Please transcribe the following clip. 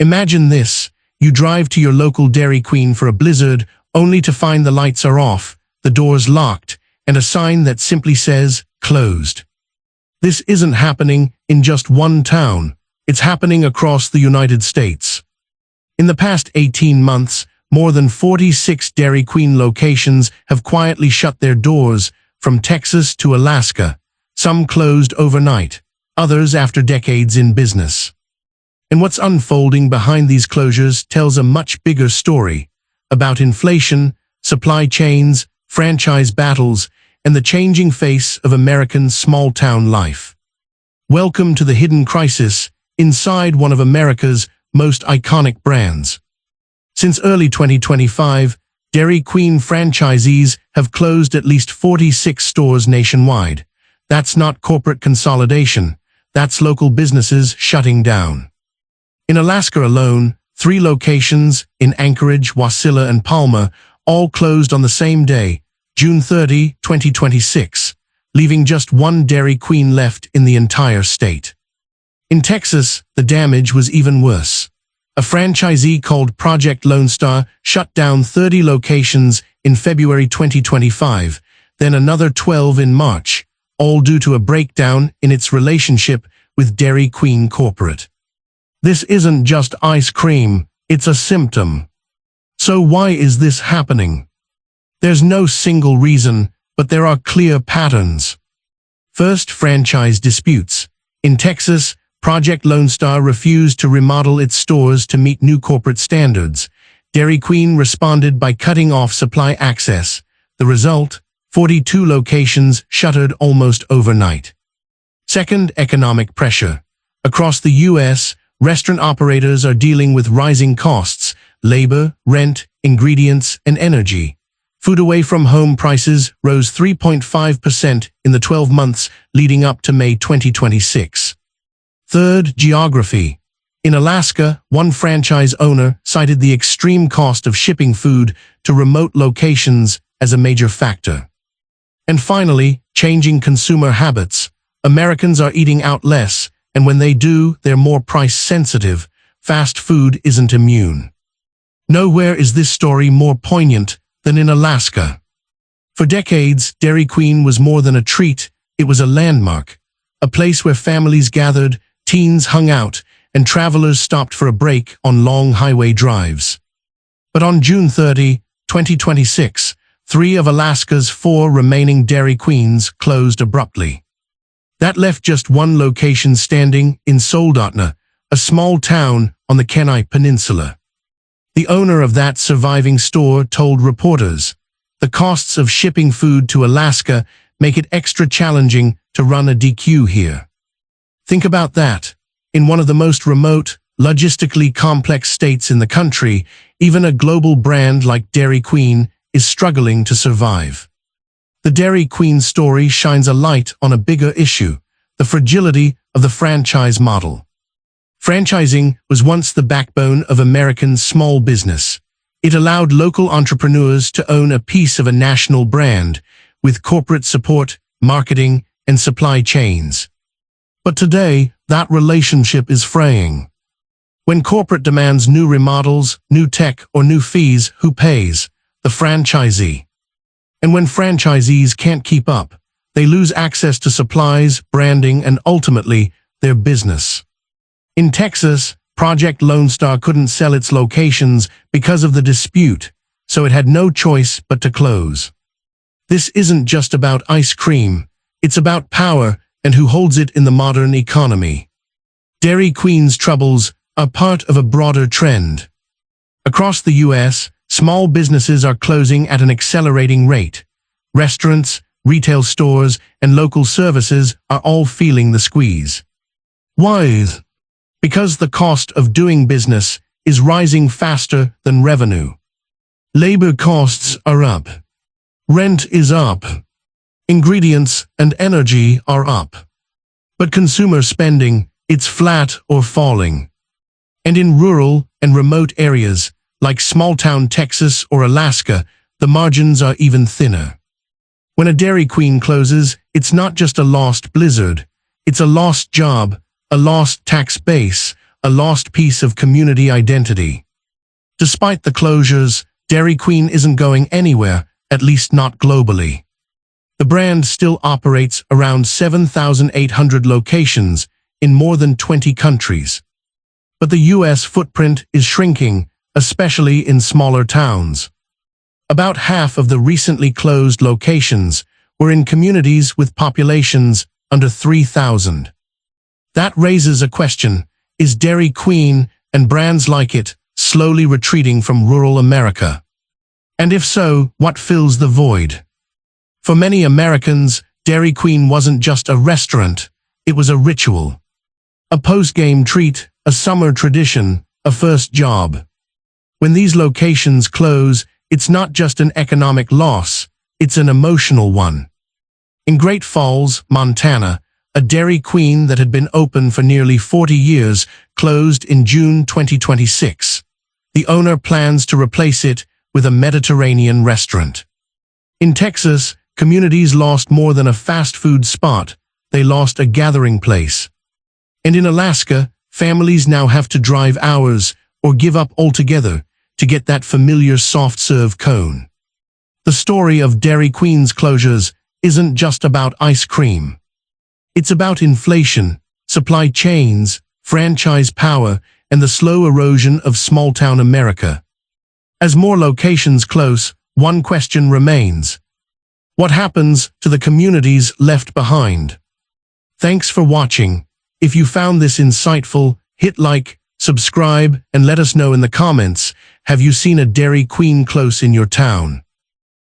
Imagine this. You drive to your local Dairy Queen for a blizzard, only to find the lights are off, the doors locked, and a sign that simply says, closed. This isn't happening in just one town. It's happening across the United States. In the past 18 months, more than 46 Dairy Queen locations have quietly shut their doors, from Texas to Alaska. Some closed overnight, others after decades in business. And what's unfolding behind these closures tells a much bigger story about inflation, supply chains, franchise battles, and the changing face of American small-town life. Welcome to the hidden crisis inside one of America's most iconic brands. Since early 2025, Dairy Queen franchisees have closed at least 46 stores nationwide. That's not corporate consolidation. That's local businesses shutting down. In Alaska alone, 3 locations in Anchorage, Wasilla, and Palmer all closed on the same day, June 30, 2026, leaving just one Dairy Queen left in the entire state. In Texas, the damage was even worse. A franchisee called Project Lone Star shut down 30 locations in February 2025, then another 12 in March, all due to a breakdown in its relationship with Dairy Queen Corporate. This isn't just ice cream, it's a symptom. So why is this happening? There's no single reason, but there are clear patterns. First, franchise disputes. In Texas, Project Lone Star refused to remodel its stores to meet new corporate standards. Dairy Queen responded by cutting off supply access. The result? 42 locations shuttered almost overnight. Second, economic pressure. Across the U.S., restaurant operators are dealing with rising costs: labor, rent, ingredients, and energy. Food away from home prices rose 3.5% in the 12 months leading up to May 2026. Third, geography. In Alaska, one franchise owner cited the extreme cost of shipping food to remote locations as a major factor. And finally, changing consumer habits. Americans are eating out less, and when they do, they're more price-sensitive. Fast food isn't immune. Nowhere is this story more poignant than in Alaska. For decades, Dairy Queen was more than a treat, it was a landmark. A place where families gathered, teens hung out, and travelers stopped for a break on long highway drives. But on June 30, 2026, 3 of Alaska's 4 remaining Dairy Queens closed abruptly. That left just one location standing in Soldotna, a small town on the Kenai Peninsula. The owner of that surviving store told reporters, "The costs of shipping food to Alaska make it extra challenging to run a DQ here." Think about that. In one of the most remote, logistically complex states in the country, even a global brand like Dairy Queen is struggling to survive. The Dairy Queen story shines a light on a bigger issue: the fragility of the franchise model. Franchising was once the backbone of American small business. It allowed local entrepreneurs to own a piece of a national brand, with corporate support, marketing, and supply chains. But today, that relationship is fraying. When corporate demands new remodels, new tech, or new fees, who pays? The franchisee. And when franchisees can't keep up, they lose access to supplies, branding, and ultimately, their business. In Texas, Project Lone Star couldn't sell its locations because of the dispute, so it had no choice but to close. This isn't just about ice cream, it's about power and who holds it in the modern economy. Dairy Queen's troubles are part of a broader trend. Across the U.S., small businesses are closing at an accelerating rate. Restaurants, retail stores, and local services are all feeling the squeeze. Why? Because the cost of doing business is rising faster than revenue. Labor costs are up. Rent is up. Ingredients and energy are up. But consumer spending, it's flat or falling. And in rural and remote areas, like small-town Texas or Alaska, the margins are even thinner. When a Dairy Queen closes, it's not just a lost blizzard. It's a lost job, a lost tax base, a lost piece of community identity. Despite the closures, Dairy Queen isn't going anywhere, at least not globally. The brand still operates around 7,800 locations in more than 20 countries. But the US footprint is shrinking, especially in smaller towns. About half of the recently closed locations were in communities with populations under 3,000. That raises a question: is Dairy Queen and brands like it slowly retreating from rural America? And if so, what fills the void? For many Americans, Dairy Queen wasn't just a restaurant, it was a ritual. A post-game treat, a summer tradition, a first job. When these locations close, it's not just an economic loss, it's an emotional one. In Great Falls, Montana, a Dairy Queen that had been open for nearly 40 years closed in June 2026. The owner plans to replace it with a Mediterranean restaurant. In Texas, communities lost more than a fast food spot, they lost a gathering place. And in Alaska, families now have to drive hours or give up altogether to get that familiar soft-serve cone. The story of Dairy Queen's closures isn't just about ice cream. It's about inflation, supply chains, franchise power, and the slow erosion of small-town America. As more locations close, one question remains: what happens to the communities left behind? Thanks for watching. If you found this insightful, hit like, subscribe, and let us know in the comments, have you seen a Dairy Queen close in your town?